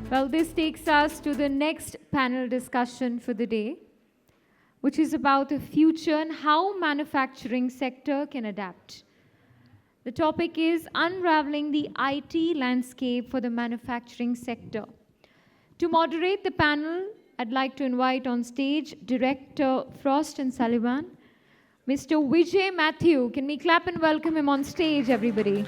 Well, this takes us to the next panel discussion for the day, which is about the future and how manufacturing sector can adapt. The topic is Unravelling the IT landscape for the manufacturing sector. To moderate the panel, I'd like to invite on stage Director Frost and Sullivan, Mr. Vijay Matthew. Can we clap and welcome him on stage, everybody?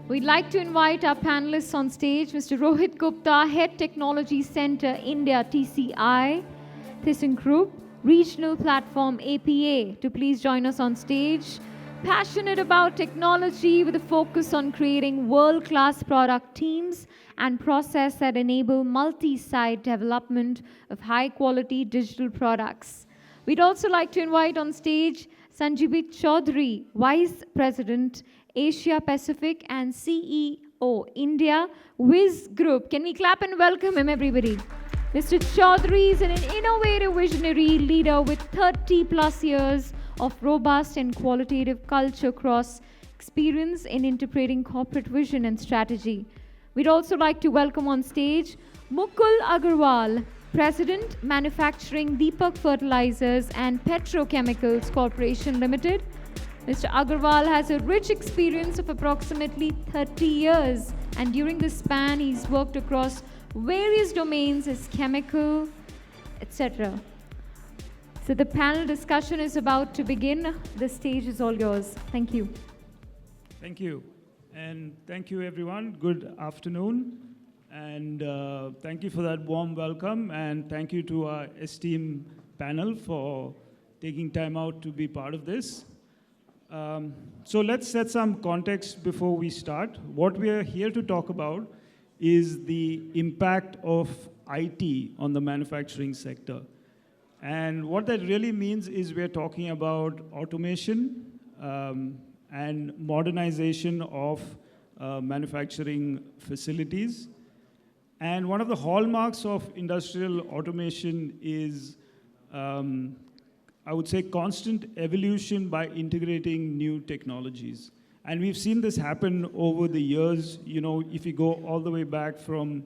We'd like to invite our panelists on stage, Mr. Rohit Gupta, Head Technology Center, India, TCI, ThyssenKrupp, Regional Platform, APA, to please join us on stage. Passionate about technology with a focus on creating world-class product teams and process that enable multi-site development of high-quality digital products. We'd also like to invite on stage Sanjibit Chaudhary, Vice President, Asia Pacific and CEO, India, Wiz Group. Can we clap and welcome him, everybody? Mr. Chaudhary is an innovative visionary leader with 30 plus years of robust and qualitative culture cross experience in interpreting corporate vision and strategy. We'd also like to welcome on stage Mukul Agarwal, President, Manufacturing, Deepak Fertilizers and Petrochemicals Corporation Limited. Mr. Agarwal has a rich experience of approximately 30 years, and during this span, he's worked across various domains as chemical, etc. So the panel discussion is about to begin. The stage is all yours. Thank you. Thank you. And thank you, everyone. Good afternoon. And thank you for that warm welcome. And thank you to our esteemed panel for taking time out to be part of this. So let's set some context before we start. What we are here to talk about is the impact of IT on the manufacturing sector. And what that really means is we're talking about automation and modernization of manufacturing facilities. And one of the hallmarks of industrial automation is I would say constant evolution by integrating new technologies. And we've seen this happen over the years. You know, if you go all the way back from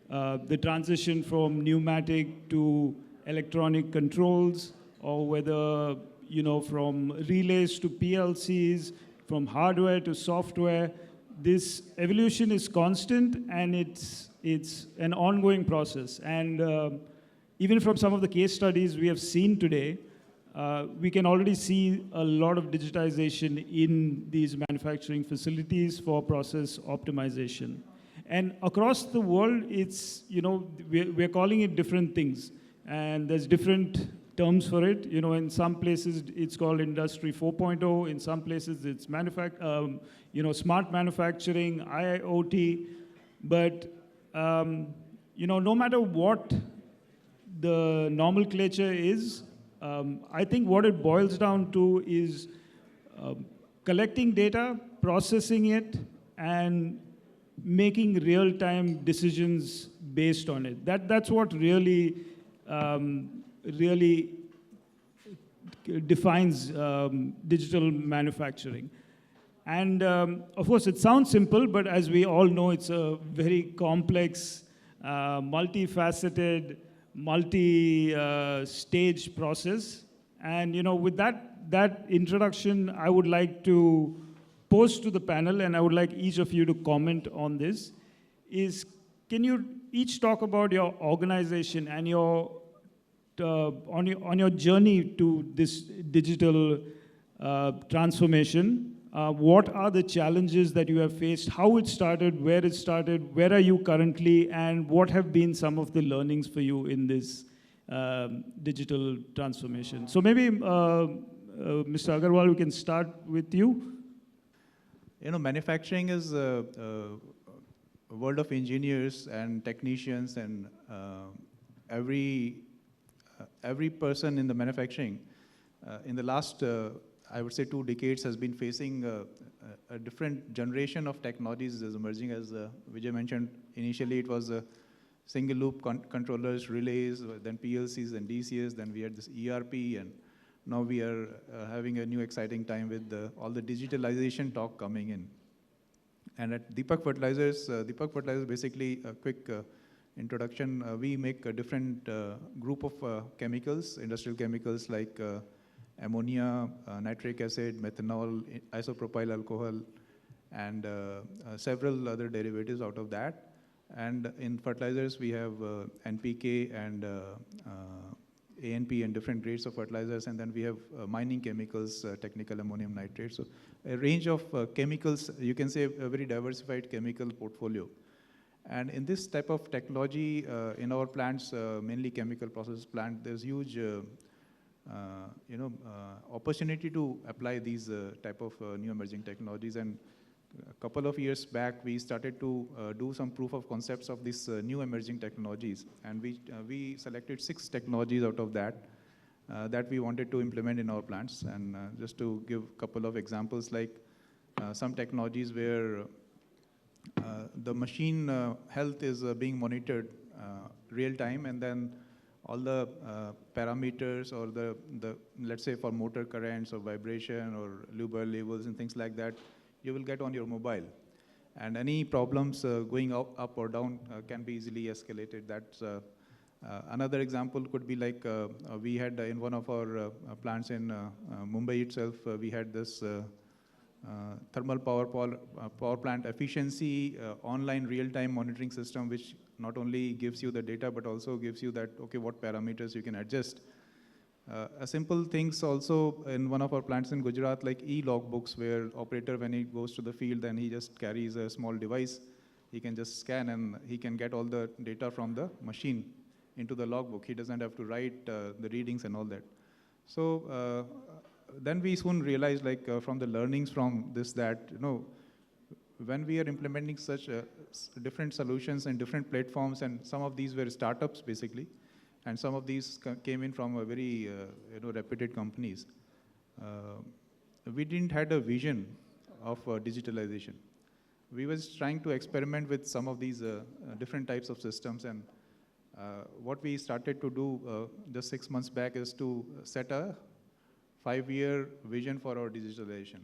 the transition from pneumatic to electronic controls, or whether, you know, from relays to PLCs, from hardware to software, this evolution is constant and it's an ongoing process. And even from some of the case studies we have seen today, we can already see a lot of digitization in these manufacturing facilities for process optimization. And across the world, it's, you know, we're calling it different things. And there's different terms for it. You know, in some places, it's called Industry 4.0. In some places, it's you know, smart manufacturing, IoT. But, you know, no matter what the nomenclature is, I think what it boils down to is collecting data, processing it, and making real-time decisions based on it. That's what really defines digital manufacturing. And of course, it sounds simple, but as we all know, it's a very complex, multifaceted, multi-stage process. And you know, with that introduction, I would like to pose to the panel, and I would like each of you to comment on this, is can you each talk about your organization and your on your journey to this digital transformation? What are the challenges that you have faced? How it started? Where are you currently? And what have been some of the learnings for you in this digital transformation? So maybe, Mr. Agarwal, we can start with you. You know, manufacturing is a world of engineers and technicians, and every person in the manufacturing in the last I would say 2 decades has been facing a different generation of technologies is emerging. As Vijay mentioned, initially it was single loop controllers, relays, then PLCs and DCS, then we had this ERP, and now we are having a new exciting time with all the digitalization talk coming in. And at Deepak Fertilizers basically a quick introduction, we make a different group of chemicals, industrial chemicals like ammonia, nitric acid, methanol, isopropyl alcohol, and several other derivatives out of that. And in fertilizers, we have NPK and ANP and different grades of fertilizers, and then we have mining chemicals, technical ammonium nitrate. So a range of chemicals, you can say a very diversified chemical portfolio. And in this type of technology, in our plants, mainly chemical process plant, there's huge opportunity to apply these type of new emerging technologies. And a couple of years back, we started to do some proof of concepts of these new emerging technologies. And we selected 6 technologies out of that that we wanted to implement in our plants. And just to give a couple of examples, like some technologies where the machine health is being monitored real time, and then all the parameters or the let's say for motor currents or vibration or lube oil levels and things like that, you will get on your mobile. And any problems going up or down can be easily escalated. That's another example could be like we had in one of our plants in Mumbai itself, we had this thermal power plant efficiency online real-time monitoring system, which not only gives you the data, but also gives you that, okay, what parameters you can adjust. A simple things also in one of our plants in Gujarat, like e-logbooks, where operator, when he goes to the field, then he just carries a small device. He can just scan and he can get all the data from the machine into the logbook. He doesn't have to write the readings and all that. So then we soon realized, like from the learnings from this, that when we are implementing such different solutions and different platforms, and some of these were startups basically, and some of these came in from a very reputed companies. We didn't had a vision of digitalization. We was trying to experiment with some of these different types of systems, and what we started to do just 6 months back is to set a 5-year vision for our digitalization,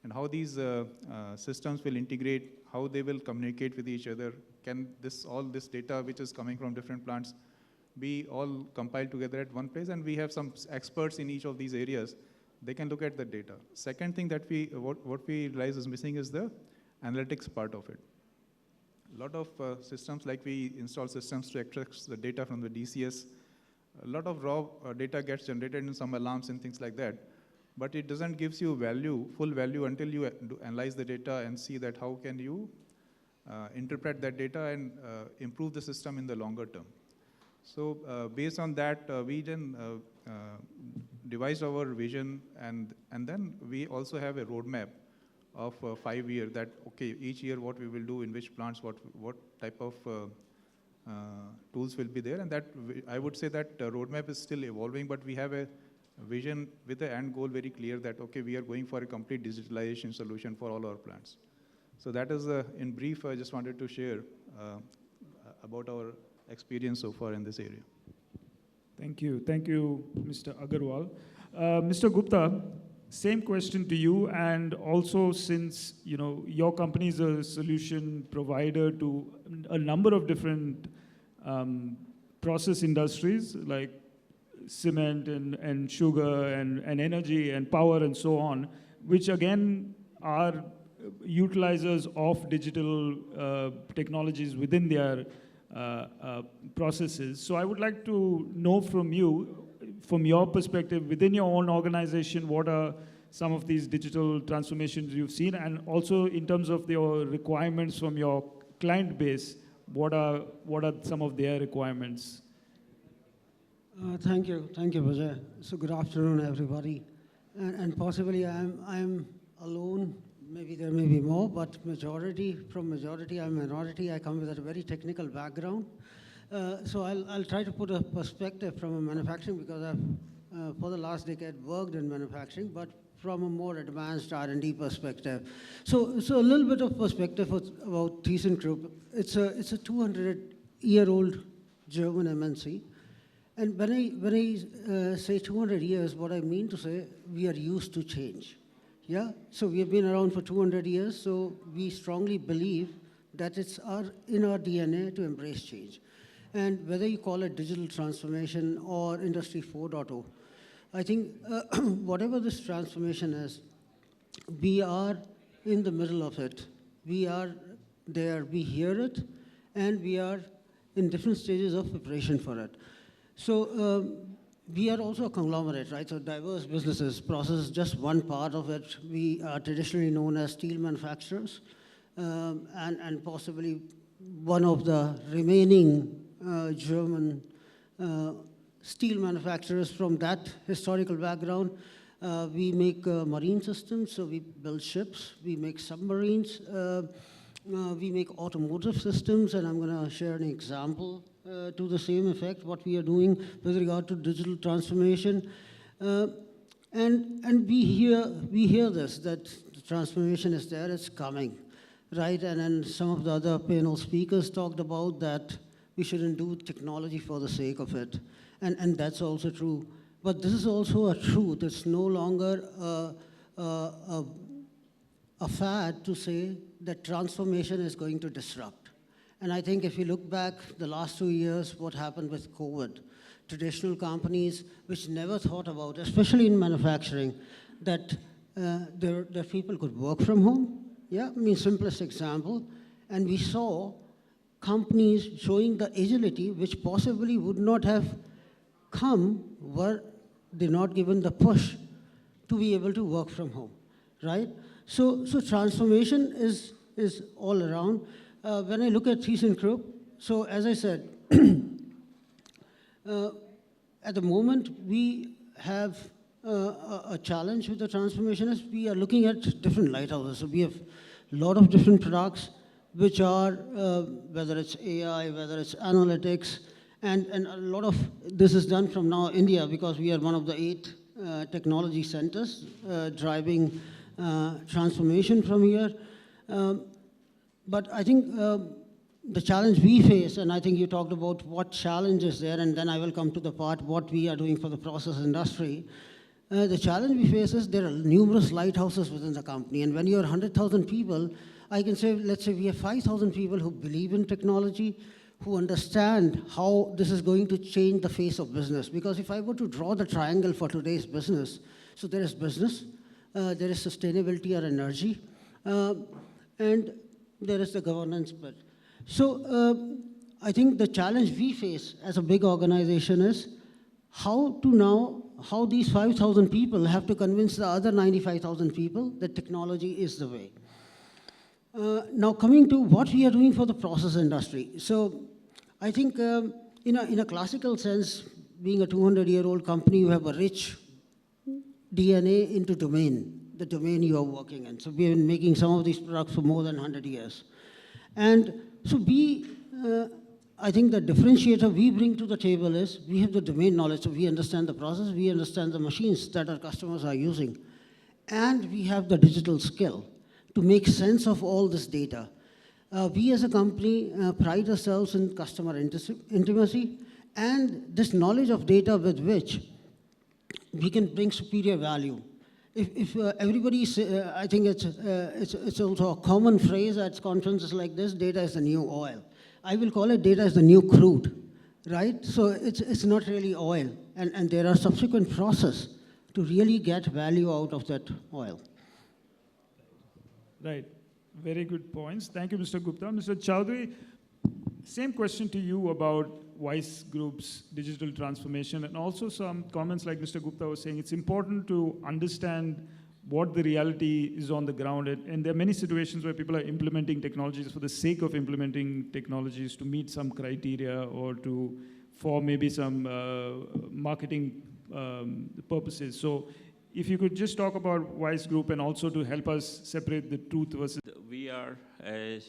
and how these systems will integrate, how they will communicate with each other. Can all this data which is coming from different plants be all compiled together at one place? And we have some experts in each of these areas. They can look at the data. Second thing that what we realize is missing is the analytics part of it. A lot of systems, like we install systems to extract the data from the DCS. A lot of raw data gets generated in some alarms and things like that, but it doesn't gives you full value until you analyze the data and see that how can you interpret that data and improve the system in the longer term. So based on that, we then devised our vision, and then we also have a roadmap of 5 years that, okay, each year what we will do, in which plants, what type of tools will be there. And that I would say that roadmap is still evolving, but we have a vision with the end goal very clear that, okay, we are going for a complete digitalization solution for all our plants. So that is, in brief, I just wanted to share about our experience so far in this area. Thank you, Mr. Agarwal. Mr. Gupta, same question to you, and also since your company is a solution provider to a number of different process industries like cement and sugar and energy and power and so on, which again are utilizers of digital technologies within their processes. So I would like to know from you, from your perspective, within your own organization, what are some of these digital transformations you've seen, and also in terms of your requirements from your client base, what are some of their requirements? Thank you, Vijay. So good afternoon, everybody. And possibly I'm alone. Maybe there may be more, but I'm majority, I'm minority. I come with a very technical background. So I'll try to put a perspective from a manufacturing, because I've, for the last decade, worked in manufacturing, but from a more advanced R&D perspective. So a little bit of perspective about ThyssenKrupp. It's a 200-year-old German MNC. And when I say 200 years, what I mean to say, we are used to change. Yeah, so we have been around for 200 years, so we strongly believe that it's in our DNA to embrace change. And whether you call it digital transformation or Industry 4.0, I think whatever this transformation is, we are in the middle of it. We are there, we hear it, and we are in different stages of preparation for it. So we are also a conglomerate, right? So diverse businesses, process is just one part of it. We are traditionally known as steel manufacturers, and possibly one of the remaining German steel manufacturers from that historical background. We make marine systems, so we build ships, we make submarines, we make automotive systems, and I'm going to share an example to the same effect, what we are doing with regard to digital transformation. And we hear this, that the transformation is there, it's coming, right? And then some of the other panel speakers talked about that we shouldn't do technology for the sake of it. And that's also true. But this is also a truth. It's no longer a fad to say that transformation is going to disrupt. And I think if you look back the last 2 years, what happened with COVID, traditional companies which never thought about, especially in manufacturing, that their people could work from home. Yeah, I mean, simplest example. And we saw companies showing the agility which possibly would not have come were they not given the push to be able to work from home, right? So transformation is all around. When I look at ThyssenKrupp, so as I said, at the moment we have a challenge with the transformation is we are looking at different lighthouses. So we have a lot of different products which are, whether it's AI, whether it's analytics, and a lot of this is done from now India because we are one of the 8 technology centers driving transformation from here. But I think the challenge we face, and I think you talked about what challenge is there, and then I will come to the part what we are doing for the process industry. The challenge we face is there are numerous lighthouses within the company, and when you are 100,000 people, I can say, let's say we have 5,000 people who believe in technology, who understand how this is going to change the face of business. Because if I were to draw the triangle for today's business, so there is business, there is sustainability or energy, and there is the governance bit. So I think the challenge we face as a big organization is how these 5,000 people have to convince the other 95,000 people that technology is the way. Now coming to what we are doing for the process industry. So I think in a classical sense, being a 200-year-old company, you have a rich DNA into the domain you are working in. So we have been making some of these products for more than 100 years. And so I think the differentiator we bring to the table is we have the domain knowledge, so we understand the process, we understand the machines that our customers are using, and we have the digital skill to make sense of all this data. We as a company pride ourselves in customer intimacy and this knowledge of data with which we can bring superior value. If everybody, I think it's also a common phrase at conferences like this, data is the new oil. I will call it data is the new crude, right? So it's not really oil, and there are subsequent processes to really get value out of that oil. Right. Very good points. Thank you, Mr. Gupta. Mr. Chowdhury, same question to you about Wise Group's digital transformation, and also some comments like Mr. Gupta was saying, it's important to understand what the reality is on the ground. And there are many situations where people are implementing technologies for the sake of implementing technologies to meet some criteria or for maybe some marketing purposes. So if you could just talk about Wise Group and also to help us separate the truth versus... We are a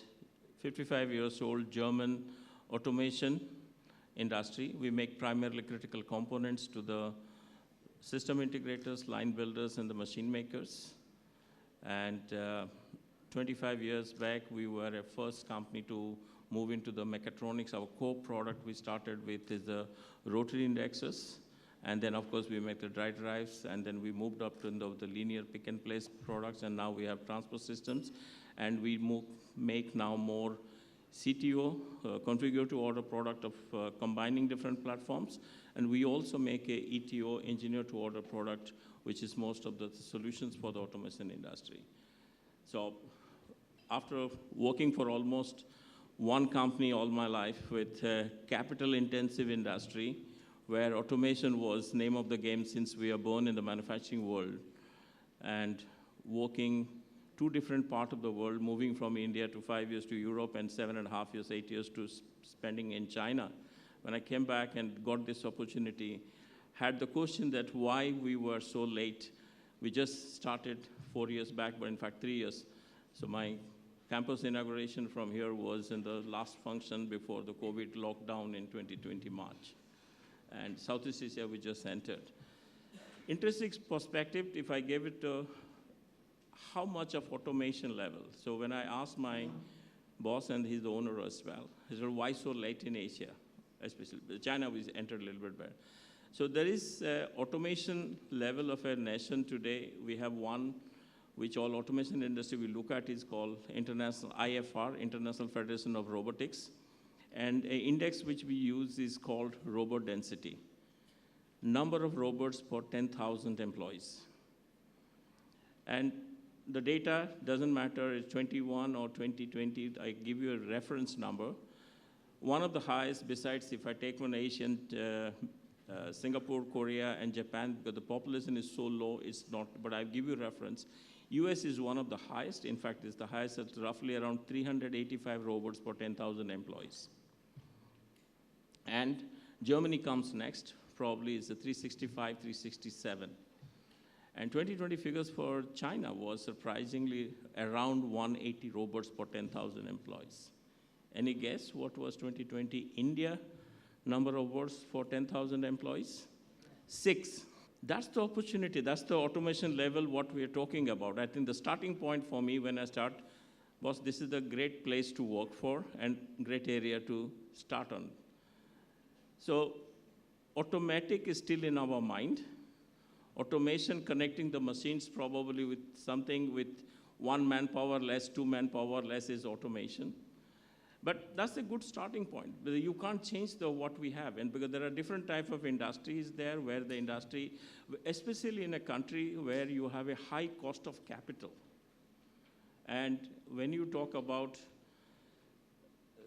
55 years old German automation industry. We make primarily critical components to the system integrators, line builders, and the machine makers. And 25 years back, we were a first company to move into the mechatronics. Our core product we started with is the rotary indexers. And then, of course, we make the dry drives, and then we moved up to the linear pick-and-place products, and now we have transport systems. And we make now more CTO, configure to order product of combining different platforms. And we also make a ETO, engineer to order product, which is most of the solutions for the automation industry. So after working for almost one company all my life with a capital intensive industry where automation was name of the game since we are born in the manufacturing world, and working two different parts of the world, moving from India to 5 years to Europe and 7.5 years, 8 years to spending in China. When I came back and got this opportunity, had the question that why we were so late. We just started 4 years back, but in fact 3 years. So my campus inauguration from here was in the last function before the COVID lockdown in 2020 March. And Southeast Asia we just entered. Interesting perspective, if I gave it how much of automation level. So when I asked my boss, and he's the owner as well, he said, why so late in Asia? Especially China, we entered a little bit better. So there is automation level of a nation today. We have one, which all automation industry we look at is called International IFR, International Federation of Robotics. And an index which we use is called robot density. Number of robots per 10,000 employees. And the data doesn't matter, it's 21 or 2020, I give you a reference number. One of the highest, besides if I take one Asian, Singapore, Korea, and Japan, because the population is so low, it's not, but I give you reference. US is one of the highest, in fact, it's the highest at roughly around 385 robots per 10,000 employees. And Germany comes next, probably is the 365, 367. And 2020 figures for China was surprisingly around 180 robots per 10,000 employees. Any guess what was 2020 India number of robots for 10,000 employees? 6. That's the opportunity, that's the automation level what we are talking about. I think the starting point for me when I start was this is the great place to work for and great area to start on. So automatic is still in our mind. Automation connecting the machines probably with something with 1 manpower less, 2 manpower less is automation. But that's a good starting point. You can't change what we have, and because there are different types of industries there where the industry, especially in a country where you have a high cost of capital. And when you talk about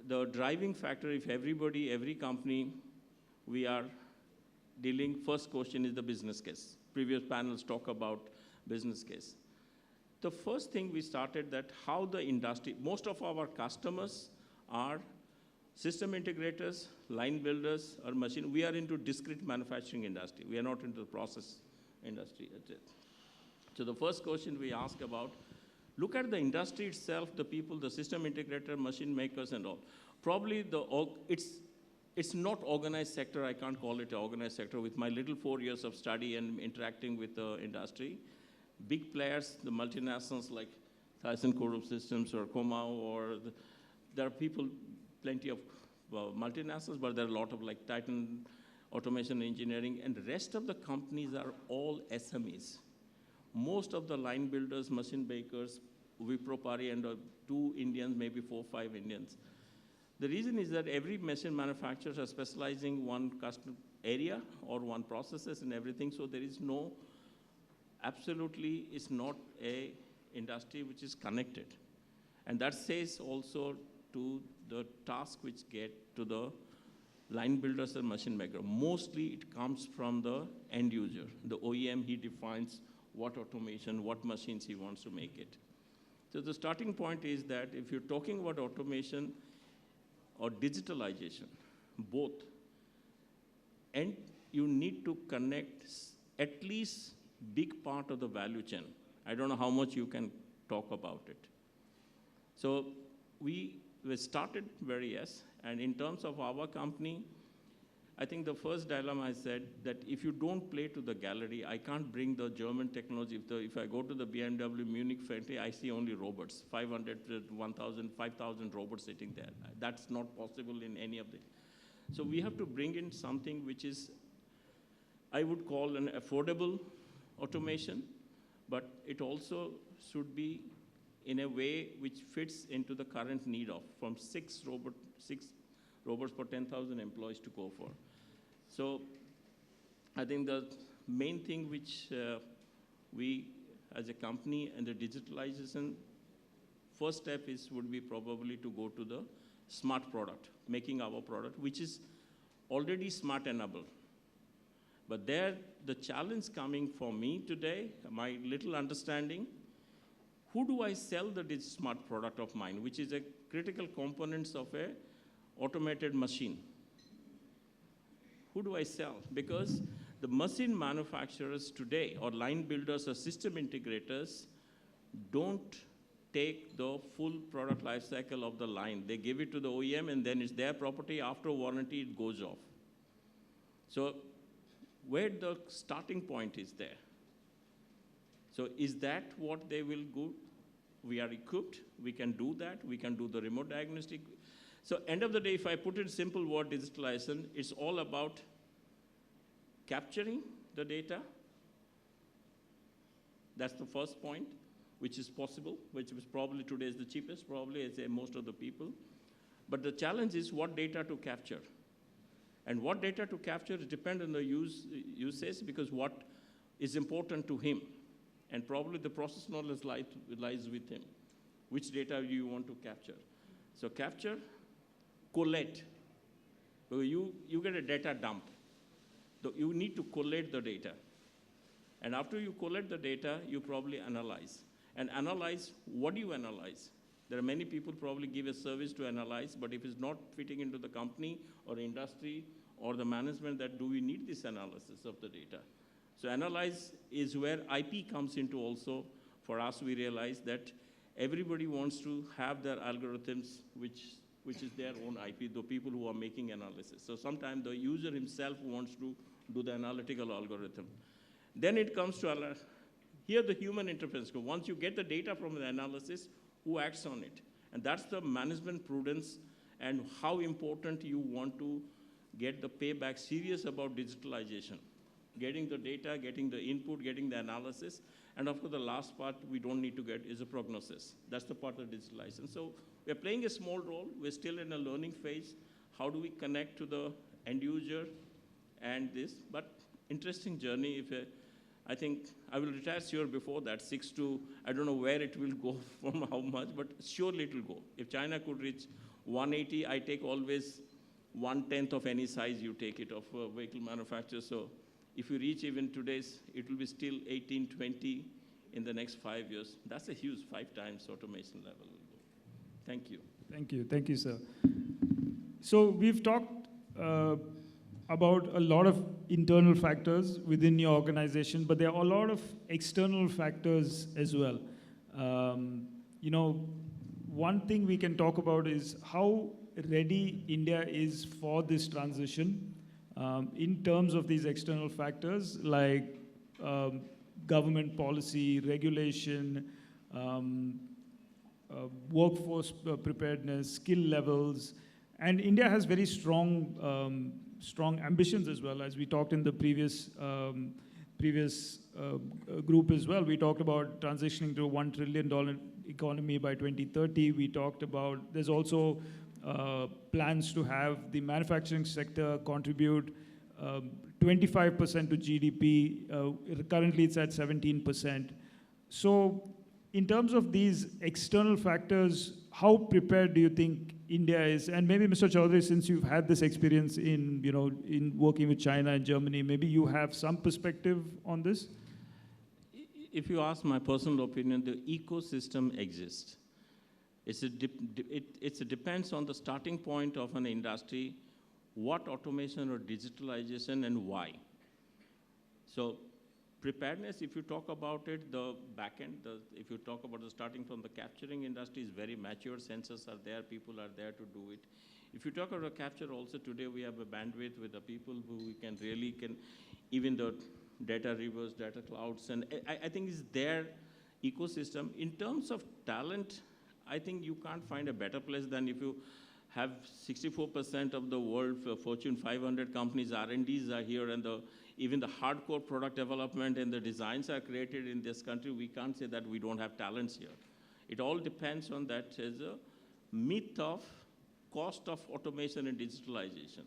the driving factor, if everybody, every company, we are dealing, first question is the business case. Previous panels talk about business case. The first thing we started that how the industry, most of our customers are system integrators, line builders, or machine. We are into discrete manufacturing industry. We are not into the process industry. So the first question we ask about, look at the industry itself, the people, the system integrator, machine makers and all. Probably it's not organized sector. I can't call it an organized sector. With my little 4 years of study and interacting with the industry, big players, the multinationals like ThyssenKrupp Systems or Comau, or there are people, plenty of multinationals, but there are a lot of like Titan Automation Engineering, and the rest of the companies are all SMEs. Most of the line builders, machine bakers, Wipro, Pari, and 2 Indians, maybe 4, 5 Indians. The reason is that every machine manufacturers are specializing one custom area or one processes and everything, so there is no, absolutely is not a industry which is connected. And that says also to the task which get to the line builders and machine maker. Mostly it comes from the end user. The OEM, he defines what automation, what machines he wants to make it. So the starting point is that if you're talking about automation or digitalization, both, and you need to connect at least big part of the value chain. I don't know how much you can talk about it. So we started very and in terms of our company, I think the first dilemma I said that if you don't play to the gallery, I can't bring the German technology. If I go to the BMW Munich factory, I see only robots, 500, 1,000, 5,000 robots sitting there. That's not possible in any of the. So we have to bring in something which is, I would call an affordable automation, but it also should be in a way which fits into the current need of from six robots per 10,000 employees to go for. So I think the main thing which we as a company and the digitalization, first step would be probably to go to the smart product, making our product, which is already smart enabled. But there, the challenge coming for me today, my little understanding, who do I sell the smart product of mine, which is a critical components of a automated machine? Who do I sell? Because the machine manufacturers today, or line builders or system integrators, don't take the full product life cycle of the line. They give it to the OEM, and then it's their property. After warranty, it goes off. So where the starting point is there? So is that what they will go? We are equipped. We can do that. We can do the remote diagnostic. So end of the day, if I put it simple word digitalization, it's all about capturing the data. That's the first point, which is possible, which is probably today is the cheapest, probably as most of the people. But the challenge is what data to capture. And what data to capture depends on the usage, because what is important to him. And probably the process knowledge lies with him. Which data do you want to capture? So capture, collate. So you get a data dump. So you need to collate the data. And after you collect the data, you probably analyze. And analyze, what do you analyze? There are many people probably give a service to analyze, but if it's not fitting into the company or industry or the management, that do we need this analysis of the data? So analyze is where IP comes into also. For us, we realize that everybody wants to have their algorithms, which is their own IP, the people who are making analysis. So sometimes the user himself wants to do the analytical algorithm. Then it comes to here the human interference. Once you get the data from the analysis, who acts on it? And that's the management prudence and how important you want to get the payback serious about digitalization. Getting the data, getting the input, getting the analysis. And of course, the last part we don't need to get is a prognosis. That's the part of digitalization. So we're playing a small role. We're still in a learning phase. How do we connect to the end user and this? But interesting journey. I think I will retire sure before that, 6 to, I don't know where it will go from how much, but surely it will go. If China could reach 180, I take always 1/10 of any size you take it of a vehicle manufacturer. So if you reach even today's, it will be still 18, 20 in the next 5 years. That's a huge 5 times automation level will go. Thank you. Thank you. Thank you, sir. So we've talked about a lot of internal factors within your organization, but there are a lot of external factors as well. One thing we can talk about is how ready India is for this transition in terms of these external factors like government policy, regulation, workforce preparedness, skill levels, and India has very strong ambitions as well. As we talked in the previous group as well, we talked about transitioning to a $1 trillion economy by 2030. We talked about, there's also plans to have the manufacturing sector contribute 25% to GDP. Currently it's at 17%. So in terms of these external factors, how prepared do you think India is? And maybe Mr. Chaudhary, since you've had this experience in working with China and Germany, maybe you have some perspective on this? If you ask my personal opinion, the ecosystem exists. It depends on the starting point of an industry, what automation or digitalization and why. So preparedness, if you talk about it, the back end, if you talk about the starting from the capturing industry is very mature, sensors are there, people are there to do it. If you talk about capture also, today we have a bandwidth with the people who can even the data rivers, data clouds, and I think it's their ecosystem. In terms of talent, I think you can't find a better place than if you have 64% of the world Fortune 500 companies, R&Ds are here, and even the hardcore product development and the designs are created in this country. We can't say that we don't have talents here. It all depends on that as a myth of cost of automation and digitalization.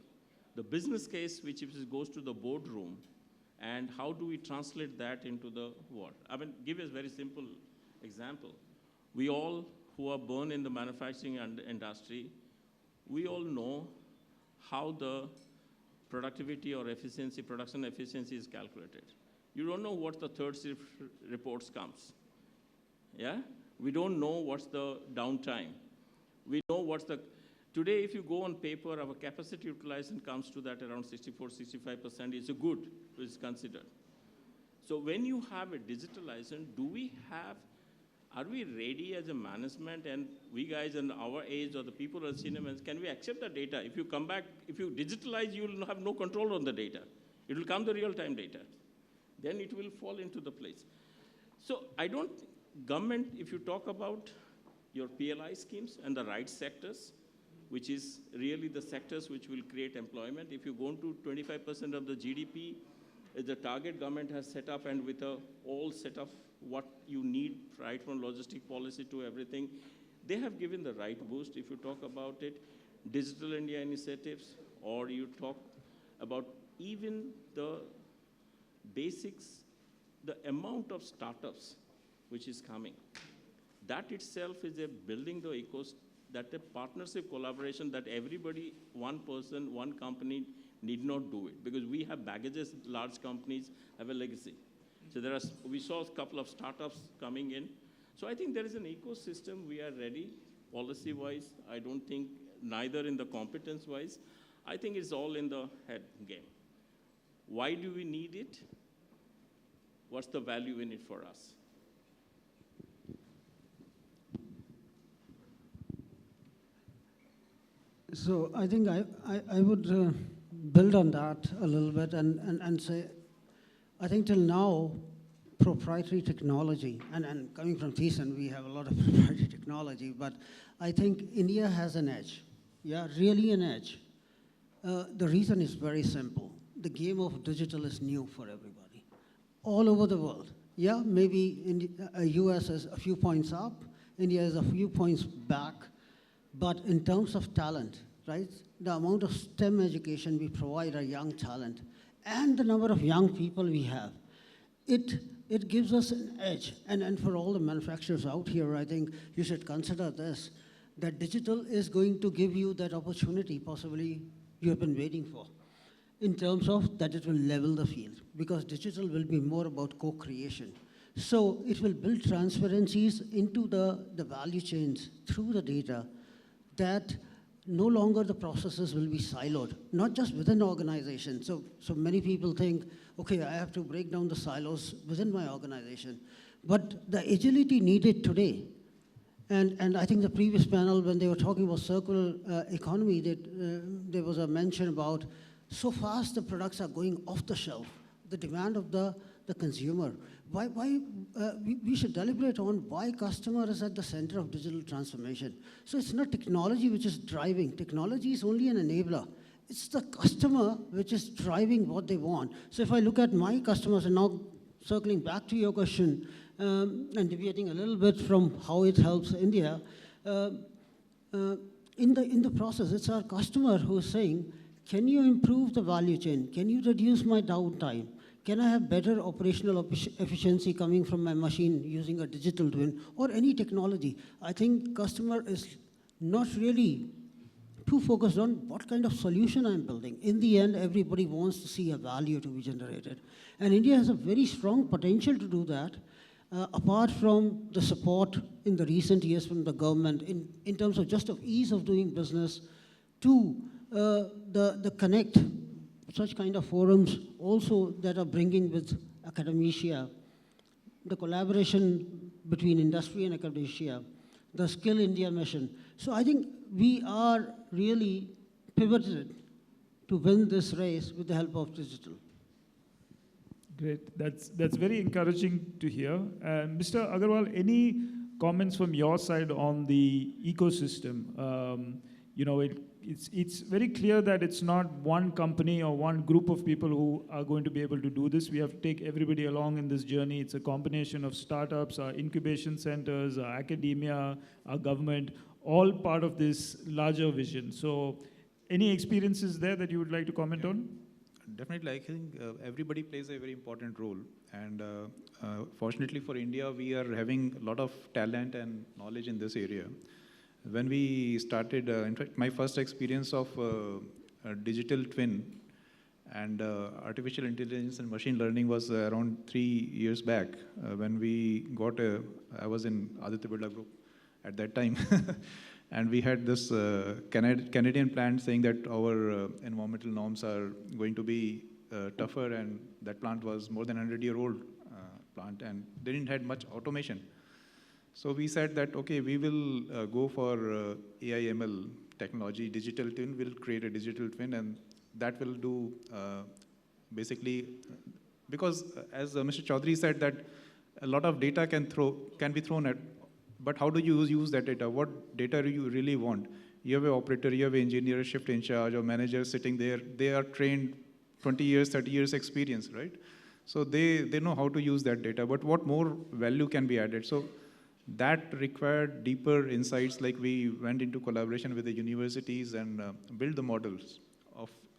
The business case, which goes to the boardroom, and how do we translate that into the what? I mean, give a very simple example. We all who are born in the manufacturing industry, we all know how the productivity or efficiency, production efficiency is calculated. You don't know what the third shift reports comes. Yeah? We don't know what's the downtime. We know what's the, today if you go on paper, our capacity utilization comes to that around 64, 65% is a good, is considered. So when you have a digitalization, are we ready as a management, and we guys in our age or the people who are senior managers, can we accept the data? If you come back, if you digitalize, you will have no control on the data. It will come the real-time data. Then it will fall into the place. So I don't, government, if you talk about your PLI schemes and the right sectors, which is really the sectors which will create employment, if you go to 25% of the GDP, the target government has set up, and with a all set of what you need, right from logistic policy to everything, they have given the right boost. If you talk about it, Digital India initiatives, or you talk about even the basics, the amount of startups which is coming. That itself is a building the ecosystem, that a partnership collaboration that everybody, one person, one company need not do it, because we have baggages, large companies have a legacy. So we saw a couple of startups coming in. So I think there is an ecosystem, we are ready, policy-wise. I don't think neither in the competence-wise. I think it's all in the head game. Why do we need it? What's the value in it for us? So I think I would build on that a little bit and say, I think till now, proprietary technology, and coming from Thyssen, we have a lot of proprietary technology, but I think India has an edge. Yeah, really an edge. The reason is very simple. The game of digital is new for everybody, all over the world. Yeah, maybe US is a few points up, India is a few points back, but in terms of talent, right, the amount of STEM education we provide our young talent and the number of young people we have, it gives us an edge. And for all the manufacturers out here, I think you should consider this, that digital is going to give you that opportunity possibly you have been waiting for, in terms of that it will level the field, because digital will be more about co-creation. So it will build transparencies into the value chains through the data, that no longer the processes will be siloed, not just within organizations. So many people think, okay, I have to break down the silos within my organization. But the agility needed today, and I think the previous panel, when they were talking about circular economy, there was a mention about so fast the products are going off the shelf, the demand of the consumer. We should deliberate on why customer is at the center of digital transformation. So it's not technology which is driving. Technology is only an enabler. It's the customer which is driving what they want. So if I look at my customers, and now circling back to your question, and deviating a little bit from how it helps India, in the process, it's our customer who is saying, can you improve the value chain? Can you reduce my downtime? Can I have better operational efficiency coming from my machine using a digital twin or any technology? I think customer is not really too focused on what kind of solution I'm building. In the end, everybody wants to see a value to be generated. And India has a very strong potential to do that, apart from the support in the recent years from the government in terms of just of ease of doing business, to the connect, such kind of forums also that are bringing with academia, the collaboration between industry and academia, the Skill India mission. So I think we are really pivoted to win this race with the help of digital. Great. That's very encouraging to hear. Mr. Agarwal, any comments from your side on the ecosystem? it's very clear that it's not one company or one group of people who are going to be able to do this. We have to take everybody along in this journey. It's a combination of startups, our incubation centers, our academia, our government, all part of this larger vision. So any experiences there that you would like to comment on? Definitely, I think everybody plays a very important role. And fortunately for India, we are having a lot of talent and knowledge in this area. When we started, in fact, my first experience of a digital twin and artificial intelligence and machine learning was around 3 years back when we got I was in Aditya Birla Group at that time. And we had this Canadian plant saying that our environmental norms are going to be tougher, and that plant was more than 100-year-old plant, and they didn't have much automation. So we said that, okay, we will go for AI/ML technology, digital twin. We'll create a digital twin, and that will do basically, because as Mr. Chaudhary said, that a lot of data can be thrown at, but how do you use that data? What data do you really want? You have an operator, you have an engineer, shift in charge, or manager sitting there. They are trained 20 years, 30 years experience, right? So they know how to use that data, but what more value can be added? So that required deeper insights, like we went into collaboration with the universities and build the models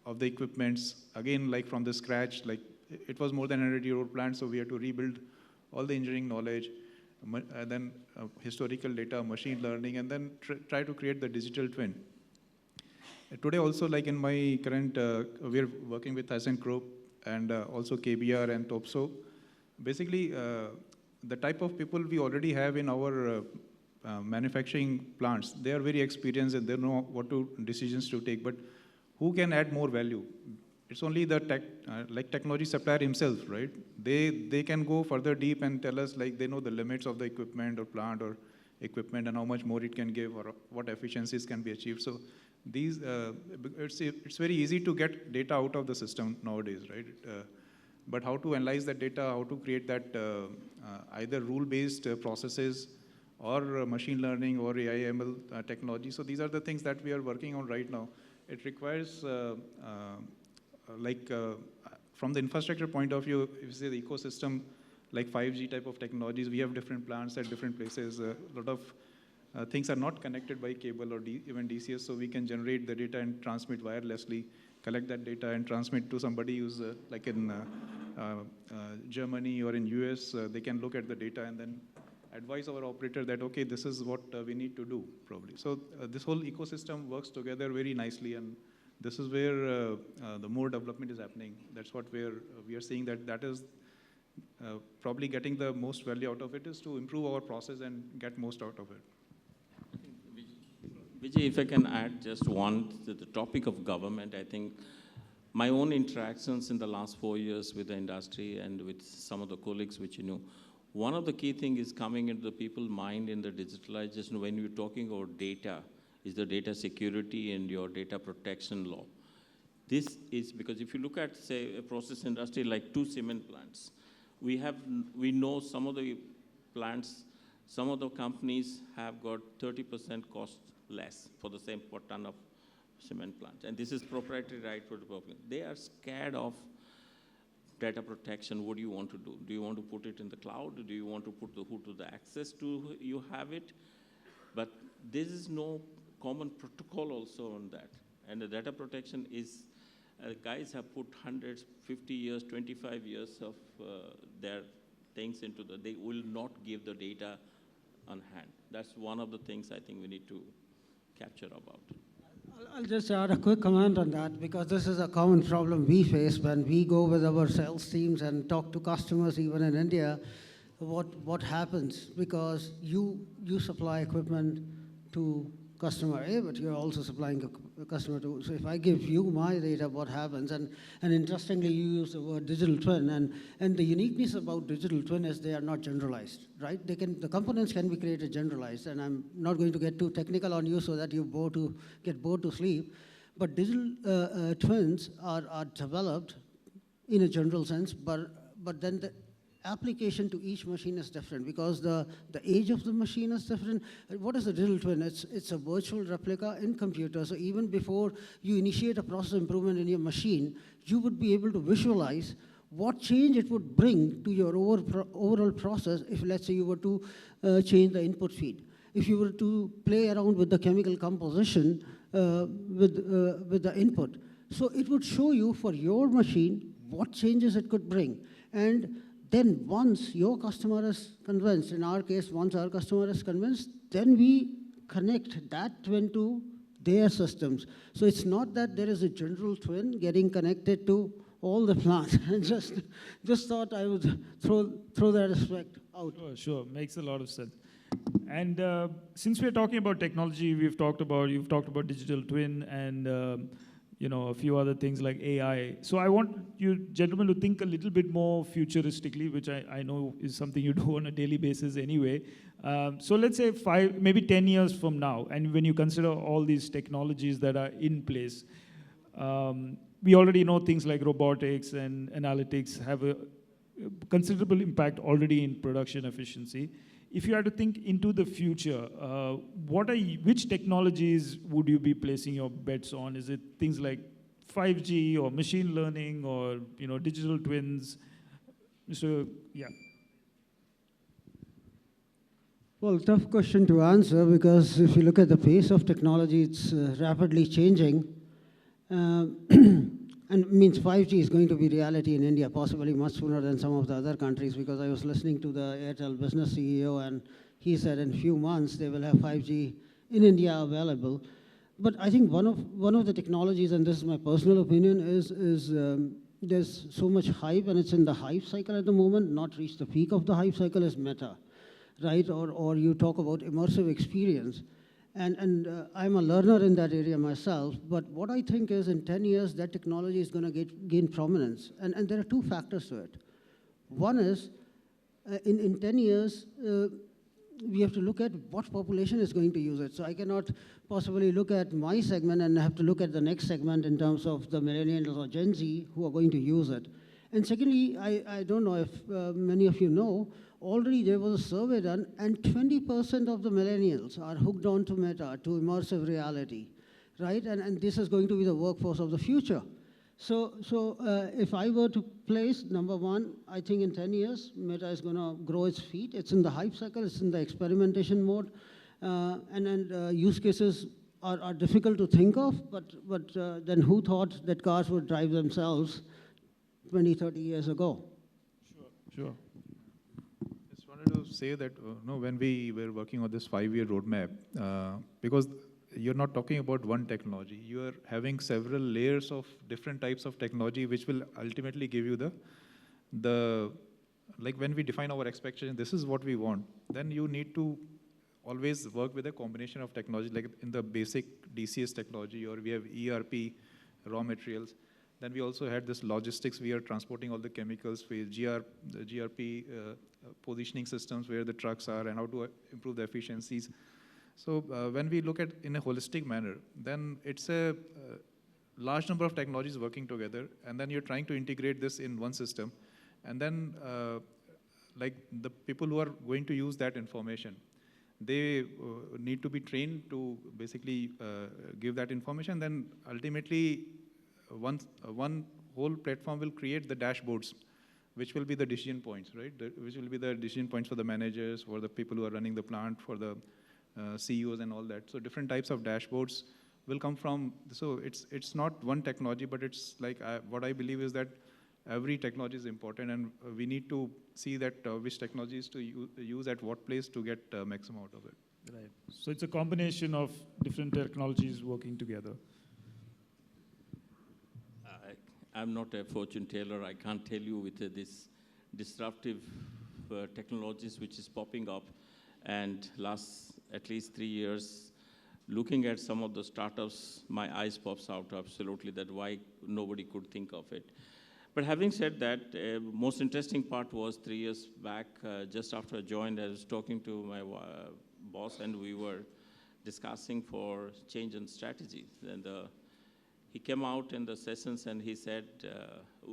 of the equipments, again, like from the scratch, like it was more than 100-year-old plant, so we had to rebuild all the engineering knowledge, then historical data, machine learning, and then try to create the digital twin. Today also, like in my current, we're working with Tyson Group and also KBR and Topso. Basically, the type of people we already have in our manufacturing plants, they are very experienced and they know what decisions to take, but who can add more value? It's only the like technology supplier himself, right? They can go further deep and tell us, like, they know the limits of the equipment or plant or equipment and how much more it can give or what efficiencies can be achieved. So these, it's very easy to get data out of the system nowadays, right? But how to analyze that data, how to create that either rule-based processes or machine learning or AI/ML technology. So these are the things that we are working on right now. It requires, from the infrastructure point of view, if you say the ecosystem, like 5G type of technologies, we have different plants at different places. A lot of things are not connected by cable or even DCS, so we can generate the data and transmit wirelessly, collect that data and transmit to somebody who's like in Germany or in US. They can look at the data and then advise our operator that, okay, this is what we need to do, probably. So this whole ecosystem works together very nicely, and this is where the more development is happening. That's what we are seeing, that is probably getting the most value out of it is to improve our process and get most out of it. Vijay, if I can add just one to the topic of government, I think my own interactions in the last 4 years with the industry and with some of the colleagues which you know, one of the key things is coming into the people's mind in the digitalization when you're talking about data, is the data security and your data protection law. This is because if you look at, say, a process industry like 2 cement plants, we know some of the plants, some of the companies have got 30% cost less for the same per ton of cement plant. And this is proprietary right for the public. They are scared of data protection. What do you want to do? Do you want to put it in the cloud? Do you want to put who to the access to you have it? But there is no common protocol also on that. And the data protection is, guys have put hundreds, 50 years, 25 years of their things into they will not give the data on hand. That's one of the things I think we need to capture about. I'll just add a quick comment on that, because this is a common problem we face when we go with our sales teams and talk to customers, even in India. What happens, because you supply equipment to customer A, but you're also supplying a customer to. So if I give you my data, what happens? And interestingly, you use the word digital twin, and the uniqueness about digital twin is they are not generalized, right? The components can be created generalized, and I'm not going to get too technical on you so that you get bored to sleep. But digital twins are developed in a general sense, but then application to each machine is different because the age of the machine is different. What is a digital twin? It's a virtual replica in computer. So even before you initiate a process improvement in your machine, you would be able to visualize what change it would bring to your overall process if, let's say, you were to change the input feed. If you were to play around with the chemical composition with the input. So it would show you for your machine what changes it could bring. And then once your customer is convinced, in our case, once our customer is convinced, then we connect that twin to their systems. So it's not that there is a general twin getting connected to all the plants. And just thought I would throw that aspect out. Sure. Makes a lot of sense. And since we're talking about technology, you've talked about digital twin and a few other things like AI. So I want you gentlemen to think a little bit more futuristically, which I know is something you do on a daily basis anyway. So let's say 5, maybe 10 years from now, and when you consider all these technologies that are in place, we already know things like robotics and analytics have a considerable impact already in production efficiency. If you had to think into the future, which technologies would you be placing your bets on? Is it things like 5G or machine learning or digital twins? So yeah. Well, tough question to answer because if you look at the pace of technology, it's rapidly changing. And means 5G is going to be reality in India, possibly much sooner than some of the other countries, because I was listening to the Airtel business CEO, and he said in a few months they will have 5G in India available. But I think one of the technologies, and this is my personal opinion, is there's so much hype, and it's in the hype cycle at the moment, not reached the peak of the hype cycle, is Meta, right? Or you talk about immersive experience. And I'm a learner in that area myself, but what I think is in 10 years, that technology is going to gain prominence. And there are two factors to it. One is, in 10 years, we have to look at what population is going to use it. So I cannot possibly look at my segment and have to look at the next segment in terms of the millennials or Gen Z who are going to use it. And secondly, I don't know if many of you know, already there was a survey done, and 20% of the millennials are hooked on to Meta, to immersive reality, right? And this is going to be the workforce of the future. So if I were to place, number one, I think in 10 years, Meta is going to grow its feet. It's in the hype cycle. It's in the experimentation mode. And use cases are difficult to think of, but then who thought that cars would drive themselves 20, 30 years ago? Sure. Just wanted to say that when we were working on this 5-year roadmap, because you're not talking about one technology, you are having several layers of different types of technology, which will ultimately give you the like when we define our expectation, this is what we want, then you need to always work with a combination of technology, like in the basic DCS technology, or we have ERP, raw materials. Then we also had this logistics. We are transporting all the chemicals with GRP positioning systems where the trucks are and how to improve the efficiencies. So when we look at in a holistic manner, then it's a large number of technologies working together, and then you're trying to integrate this in one system. And then like the people who are going to use that information, they need to be trained to basically give that information. Then ultimately, one whole platform will create the dashboards, which will be the decision points, right? Which will be the decision points for the managers, for the people who are running the plant, for the CEOs and all that. So different types of dashboards will come from, so it's not one technology, but it's like, what I believe is that every technology is important, and we need to see that which technologies to use at what place to get maximum out of it. Right. So it's a combination of different technologies working together. I'm not a fortune teller. I can't tell you with this disruptive technologies which is popping up. And last at least 3 years, looking at some of the startups, my eyes pops out absolutely that why nobody could think of it. But having said that, most interesting part was 3 years back, just after I joined, I was talking to my boss, and we were discussing for change in strategy. And he came out in the sessions and he said,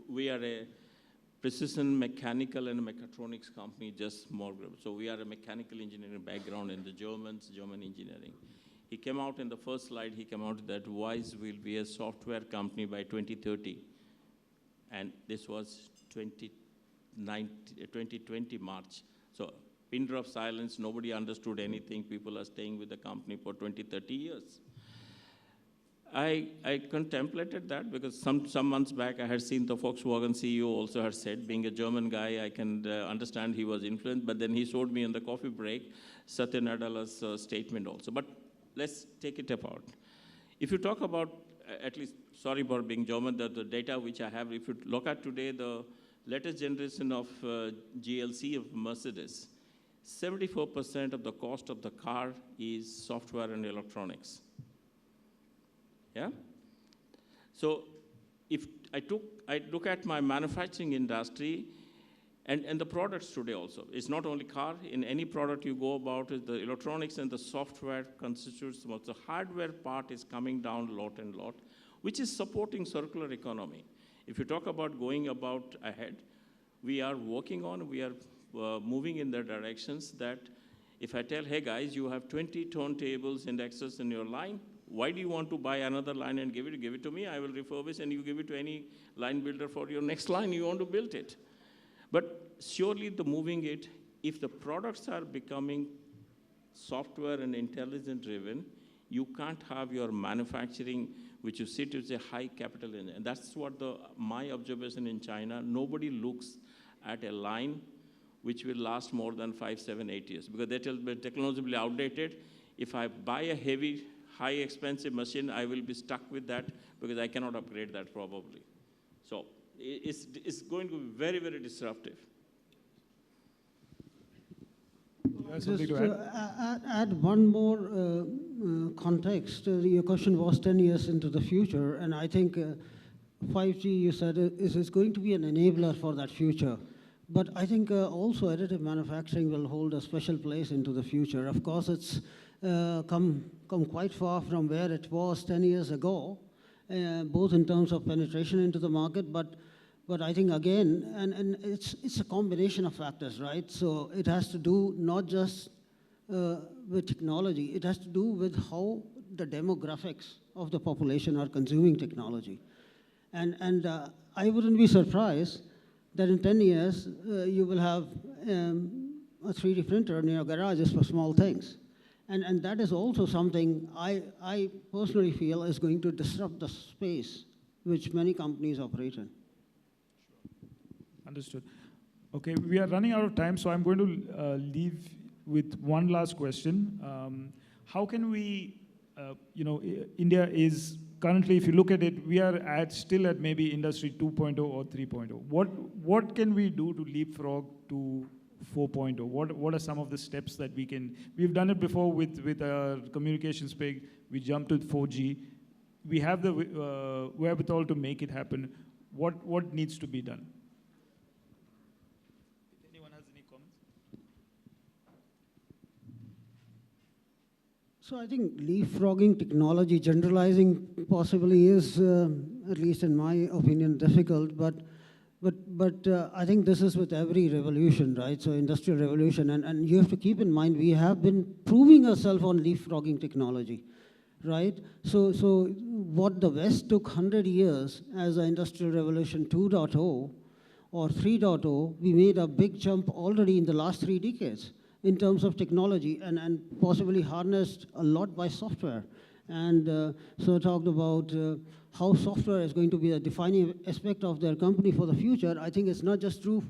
we are a precision mechanical and mechatronics company, just small group. So we are a mechanical engineering background in the German engineering. He came out in the first slide, he came out that WISE will be a software company by 2030. And this was 2020 March. So pin drop silence, nobody understood anything. People are staying with the company for 20, 30 years. I contemplated that because some months back I had seen the Volkswagen CEO also had said, being a German guy, I can understand he was influenced, but then he showed me in the coffee break Satya Nadala's statement also. But let's take it apart. If you talk about, at least, sorry about being German, the data which I have, if you look at today, the latest generation of GLC of Mercedes, 74% of the cost of the car is software and electronics. Yeah? So if I look at my manufacturing industry and the products today also, it's not only car, in any product you go about, the electronics and the software constitutes most. The hardware part is coming down a lot, which is supporting circular economy. If you talk about going about ahead, we are working on, we are moving in the directions that if I tell, hey guys, you have 20 turntables indexes in your line, why do you want to buy another line and give it? Give it to me, I will refurbish, and you give it to any line builder for your next line, you want to build it. But surely the moving it, if the products are becoming software and intelligent driven, you can't have your manufacturing, which you sit as a high capital in. And that's what my observation in China, nobody looks at a line which will last more than 5, 7, 8 years, because that will be technologically outdated. If I buy a heavy, high expensive machine, I will be stuck with that because I cannot upgrade that probably. So it's going to be very, very disruptive. Something Just to add one more context. Your question was 10 years into the future, and I think 5G, you said, is going to be an enabler for that future. But I think also additive manufacturing will hold a special place into the future. Of course, it's come quite far from where it was 10 years ago, both in terms of penetration into the market, but I think again, and it's a combination of factors, right? So it has to do not just with technology, it has to do with how the demographics of the population are consuming technology. And I wouldn't be surprised that in 10 years, you will have a 3D printer in your garages for small things. And that is also something I personally feel is going to disrupt the space which many companies operate in. Understood. Okay, we are running out of time, so I'm going to leave with one last question. How can we, India is currently, if you look at it, we are still at maybe industry 2.0 or 3.0. What can we do to leapfrog to 4.0? What are some of the steps that we've done it before with our communications pig, we jumped to 4G. We have the wherewithal to make it happen. What needs to be done? If anyone has any comments? So I think leapfrogging technology, generalizing possibly is, at least in my opinion, difficult, but I think this is with every revolution, right? So industrial revolution, and you have to keep in mind, we have been proving ourselves on leapfrogging technology, right? So what the West took 100 years as an industrial revolution 2.0 or 3.0, we made a big jump already in the last 3 decades in terms of technology, and possibly harnessed a lot by software. And so I talked about how software is going to be a defining aspect of their company for the future. I think it's not just true.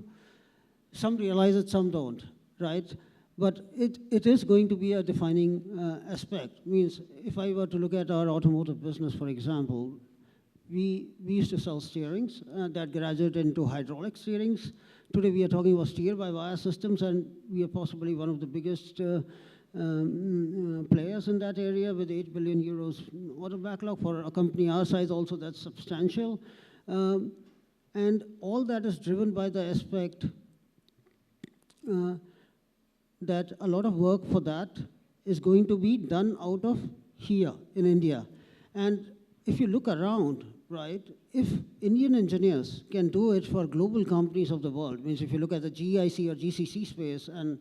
Some realize it, some don't, right? But it is going to be a defining aspect. Means if I were to look at our automotive business, for example, we used to sell steerings that graduated into hydraulic steerings. Today we are talking about steer-by-wire systems, and we are possibly one of the biggest players in that area with 8 billion euros order backlog. For a company our size also, that's substantial. And all that is driven by the aspect that a lot of work for that is going to be done out of here in India. And if you look around, right? If Indian engineers can do it for global companies of the world, means if you look at the GIC or GCC space, and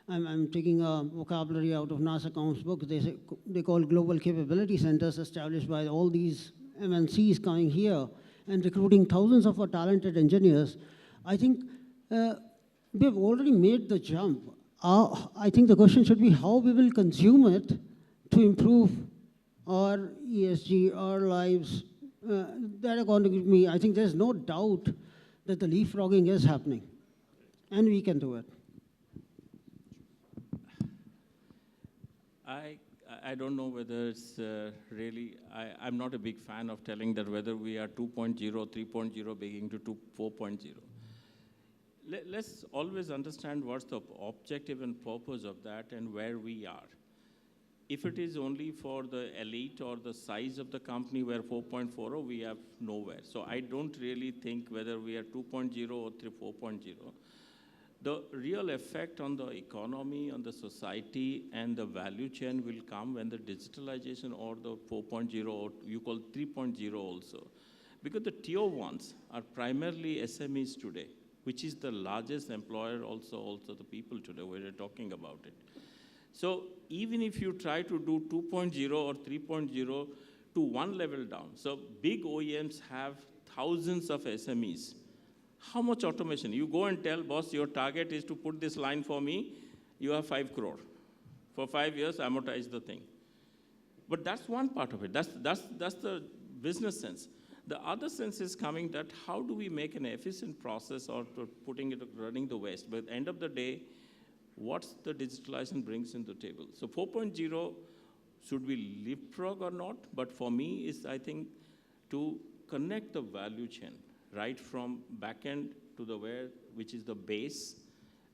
I'm taking a vocabulary out of NASA Com's book, they call global capability centers established by all these MNCs coming here and recruiting thousands of our talented engineers. I think we've already made the jump. I think the question should be how we will consume it to improve our ESG, our lives. That according to me, I think there's no doubt that the leapfrogging is happening, and we can do it. I don't know whether it's really, I'm not a big fan of telling that whether we are 2.0, 3.0, beginning to 4.0. Let's always understand what's the objective and purpose of that and where we are. If it is only for the elite or the size of the company where 4.0, we have nowhere. So I don't really think whether we are 2.0 or 4.0. The real effect on the economy, on the society, and the value chain will come when the digitalization or the 4.0 or you call 3.0 also. Because the tier ones are primarily SMEs today, which is the largest employer also the people today, we're talking about it. So even if you try to do 2.0 or 3.0 to one level down, so big OEMs have thousands of SMEs. How much automation? You go and tell, boss, your target is to put this line for me, you have 5 crore. For 5 years, amortize the thing. But that's one part of it. That's the business sense. The other sense is coming that how do we make an efficient process or putting it, running the waste? But at the end of the day, what's the digitalization brings in the table? So 4.0, should we leapfrog or not? But for me, is I think to connect the value chain, right from backend to the where, which is the base,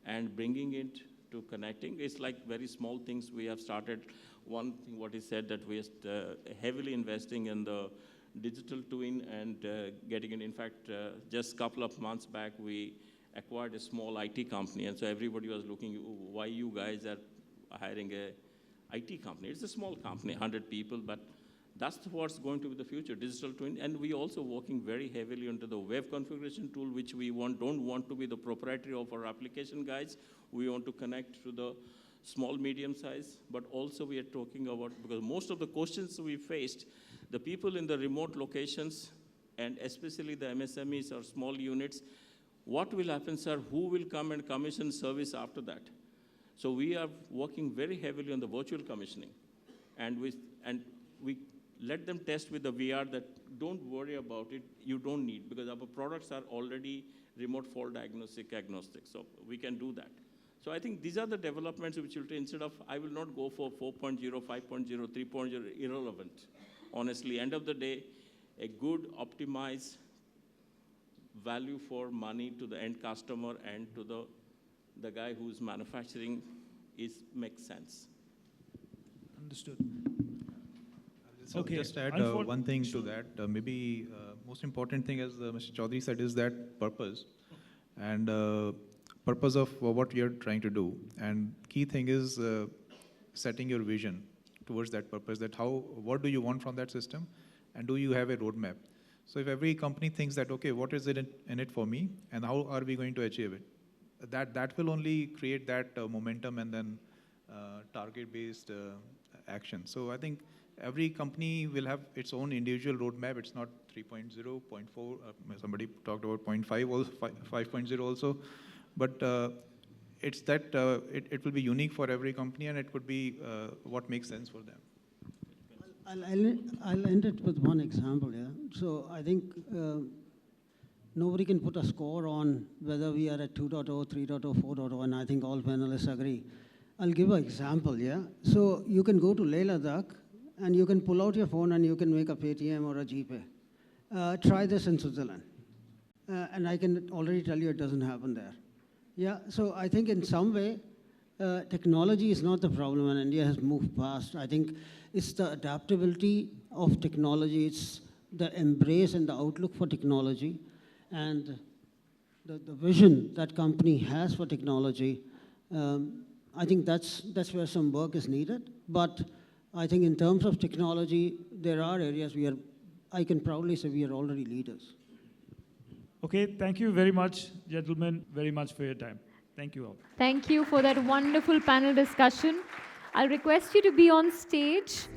and bringing it to connecting. It's like very small things we have started. One thing what is said that we are heavily investing in the digital twin and getting it. In fact, just a couple of months back, we acquired a small IT company, and so everybody was looking, why you guys are hiring a IT company? It's a small company, 100 people, but that's what's going to be the future, digital twin. And we also working very heavily into the web configuration tool, which we don't want to be the proprietary of our application guys. We want to connect to the small, medium size, but also we are talking about, because most of the questions we faced, the people in the remote locations, and especially the MSMEs or small units, what will happen, sir? Who will come and commission service after that? So we are working very heavily on the virtual commissioning. And we let them test with the VR that don't worry about it, you don't need, because our products are already remote fault agnostic, so we can do that. So I think these are the developments which will, instead of, I will not go for 4.0, 5.0, 3.0, irrelevant. Honestly, end of the day, a good optimized value for money to the end customer and to the guy who's manufacturing makes sense. Understood. So Okay. just add one thing to that. Maybe most important thing, as Mr. Chaudhary said, is that purpose. And purpose of what you're trying to do. And key thing is setting your vision towards that purpose, that what do you want from that system? And do you have a roadmap? So if every company thinks that, okay, what is it in it for me? And how are we going to achieve it? That will only create that momentum and then target-based action. So I think every company will have its own individual roadmap. It's not 3.0, 0.4. Somebody talked about 0.5, also 5.0 also. But it's that it will be unique for every company, and it could be what makes sense for them. I'll end it with one example, yeah. So I think nobody can put a score on whether we are at 2.0, 3.0, 4.0, and I think all panelists agree. I'll give an example, yeah. So you can go to Leh Ladakh, and you can pull out your phone and you can make a Paytm or a GPay. Try this in Switzerland. And I can already tell you it doesn't happen there. Yeah, so I think in some way, technology is not the problem, and India has moved past. I think it's the adaptability of technology, it's the embrace and the outlook for technology, and the vision that company has for technology. I think that's where some work is needed. But I think in terms of technology, there are areas we are I can proudly say we are already leaders. Okay, thank you very much, gentlemen, very much for your time. Thank you all. Thank you for that wonderful panel discussion. I'll request you to be on stage.